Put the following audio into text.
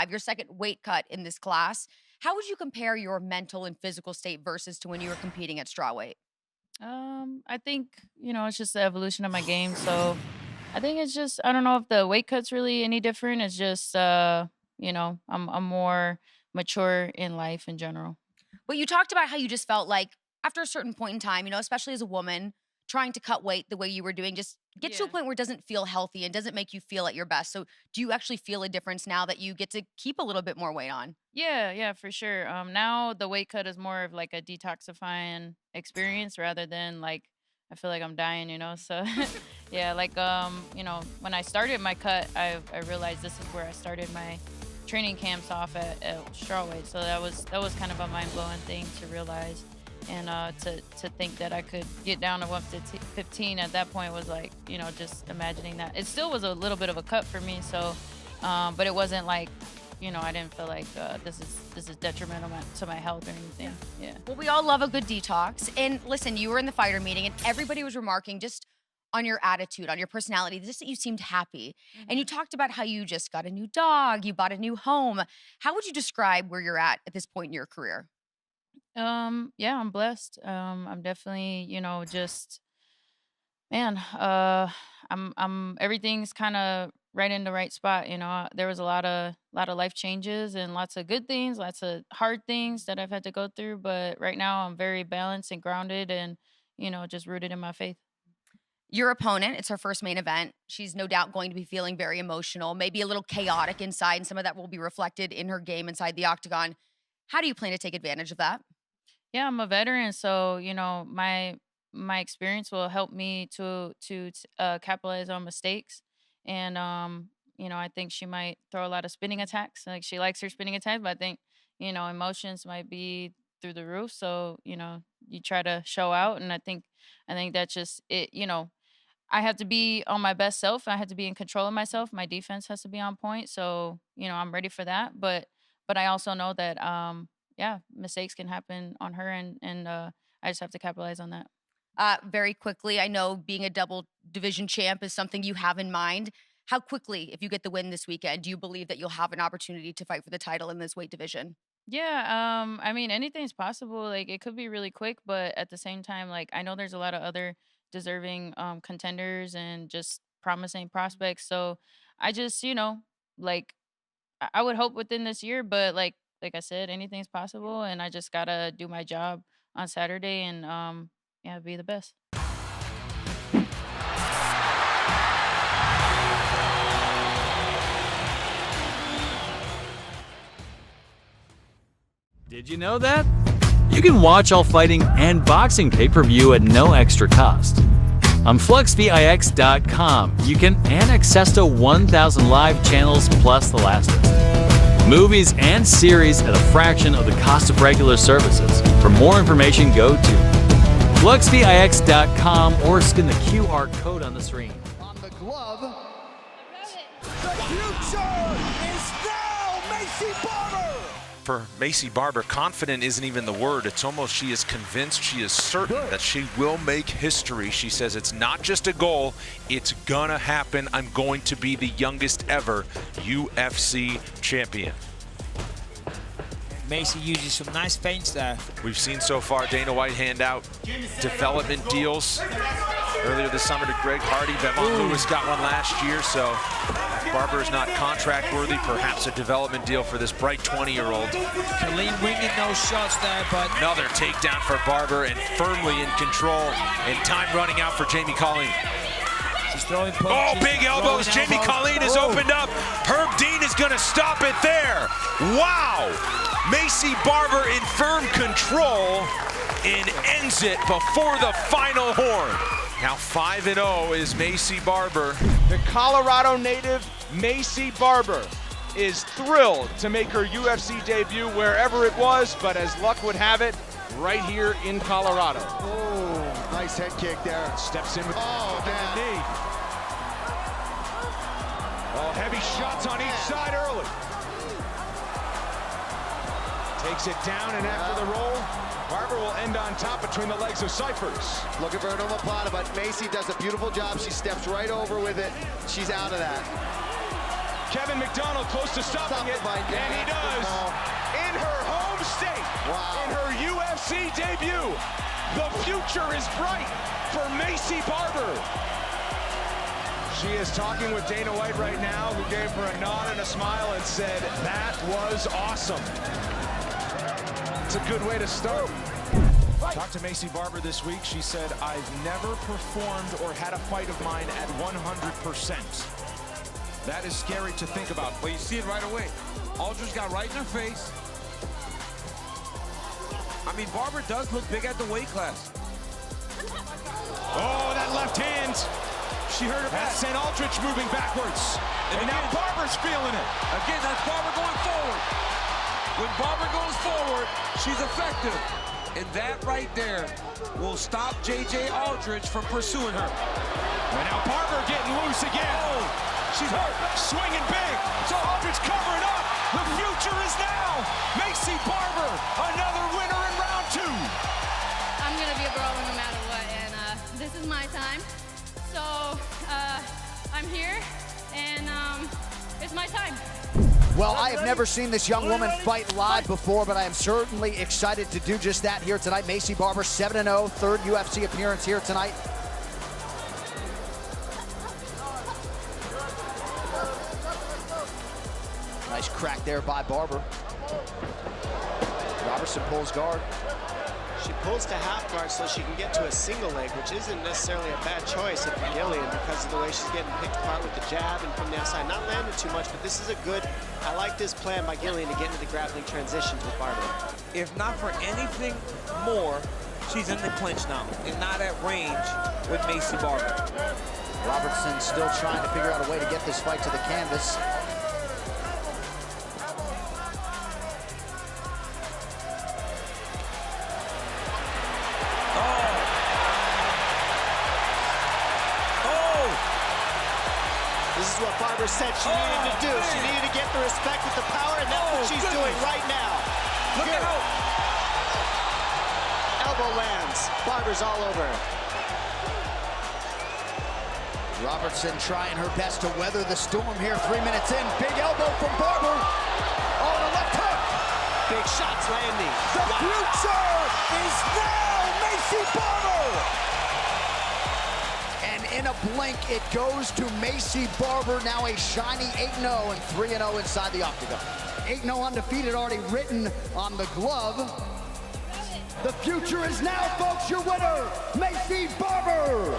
155, your second weight cut in this class. How would you compare your mental and physical state versus to when you were competing at strawweight? I think, it's just the evolution of my game. So I think it's just, I don't know if the weight cut's really any different. It's just, I'm more mature in life in general. But you talked about how you just felt like after a certain point in time, especially as a woman, trying to cut weight the way you were doing just gets to a point where it doesn't feel healthy and doesn't make you feel at your best. So do you actually feel a difference now that you get to keep a little bit more weight on? Yeah, for sure. Now the weight cut is more of like a detoxifying experience rather than like I feel like I'm dying. So yeah, like when I started my cut, I realized this is where I started my training camps off at strawweight. So that was kind of a mind-blowing thing to realize. And to think that I could get down to 115 at that point was like, just imagining that. It still was a little bit of a cut for me. So, but it wasn't like, I didn't feel like this is detrimental to my health or anything. Yeah. Well, we all love a good detox. And listen, you were in the fighter meeting and everybody was remarking just on your attitude, on your personality, just that you seemed happy. Mm-hmm. And you talked about how you just got a new dog, you bought a new home. How would you describe where you're at this point in your career? Yeah, I'm blessed. I'm definitely, just man, I'm everything's kind of right in the right spot. There was a lot of life changes and lots of good things, lots of hard things that I've had to go through. But right now I'm very balanced and grounded and, just rooted in my faith. Your opponent, it's her first main event. She's no doubt going to be feeling very emotional, maybe a little chaotic inside, and some of that will be reflected in her game inside the octagon. How do you plan to take advantage of that? Yeah, I'm a veteran, so my experience will help me to capitalize on mistakes, and I think she might throw a lot of spinning attacks. Like she likes her spinning attacks, but I think emotions might be through the roof. So you try to show out, and I think that's just it. I have to be on my best self. I have to be in control of myself. My defense has to be on point. So I'm ready for that, but I also know that mistakes can happen on her, and I just have to capitalize on that. Very quickly, I know being a double division champ is something you have in mind. How quickly, if you get the win this weekend, do you believe that you'll have an opportunity to fight for the title in this weight division? Yeah, I mean, anything's possible. Like, it could be really quick, but at the same time, like, I know there's a lot of other deserving contenders and just promising prospects. So I just, like, I would hope within this year, but like I said, anything's possible, and I just gotta do my job on Saturday and be the best. Did you know that? You can watch all fighting and boxing pay-per-view at no extra cost. On FluxVIX.com, you can access to 1,000 live channels plus The Last of Us, movies and series at a fraction of the cost of regular services. For more information, go to FluxVIX.com or scan the QR code on the screen. On the glove, the future is now Maycee Barber! For Maycee Barber, confident isn't even the word. It's almost she is convinced, she is certain that she will make history. She says it's not just a goal, it's gonna happen. I'm going to be the youngest ever UFC champion. Maycee uses some nice feints there. We've seen so far Dana White hand out development deals. Earlier this summer to Greg Hardy, Bevon Lewis got one last year, so if Barber is not contract worthy, perhaps a development deal for this bright 20-year-old. Colleen winging those shots there, but another takedown for Barber and firmly in control, and time running out for Jamie Colleen. She's throwing punches. Oh, big elbows. Jamie Colleen has opened up. Herb Dean is going to stop it there. Wow. Maycee Barber in firm control and ends it before the final horn. Now 5-0 is Maycee Barber. The Colorado native Maycee Barber is thrilled to make her UFC debut wherever it was, but as luck would have it, right here in Colorado. Oh, nice head kick there. Steps in with the knee. Oh, heavy shots on each side early. Takes it down, and after the roll, Barber will end on top between the legs of Cyphers. Looking for an omoplata, but Maycee does a beautiful job. She steps right over with it. She's out of that. Kevin McDonald close to stopping it, and he does. In her home state, in her UFC debut, the future is bright for Maycee Barber. She is talking with Dana White right now, who gave her a nod and a smile and said, that was awesome. It's a good way to start. Talked to Maycee Barber this week. She said, I've never performed or had a fight of mine at 100%. That is scary to think about. But you see it right away. Aldridge got right in her face. I mean, Barber does look big at the weight class. Oh, that left hand. She heard her back. St. Aldrich moving backwards. And now Barber's feeling it. Again, that's Barber going forward. When Barber goes forward, she's effective. And that right there will stop J.J. Aldridge from pursuing her. And now Barber getting loose again. Oh, she's hurt. Swinging big. So Aldridge covering up. The future is now. Maycee Barber, another winner in round 2. I'm going to be a brawler no matter what, and this is my time. So I'm here, and it's my time. Well, I have never seen this young woman fight live before, but I am certainly excited to do just that here tonight. Maycee Barber, 7-0, third UFC appearance here tonight. Nice crack there by Barber. Robertson pulls guard. She pulls to half guard so she can get to a single leg, which isn't necessarily a bad choice if you're Gillian because of the way she's getting picked apart with the jab and from the outside. Not landing too much, but this is a good, I like this plan by Gillian to get into the grappling transitions with Barber. If not for anything more, she's in the clinch now and not at range with Maycee Barber. Robertson still trying to figure out a way to get this fight to the canvas. This is what Barber said she needed to do. She needed to get the respect with the power, and that's what she's doing right now. Look out! Elbow lands. Barber's all over. Robertson trying her best to weather the storm here. 3 minutes in. Big elbow from Barber. Oh, the left hook. Big shots landing. The future is now Maycee Barber. And in a blink, it goes to Maycee Barber, now a shiny 8-0 and 3-0 inside the octagon. 8-0 undefeated, already written on the glove. The future is now, folks. Your winner, Maycee Barber.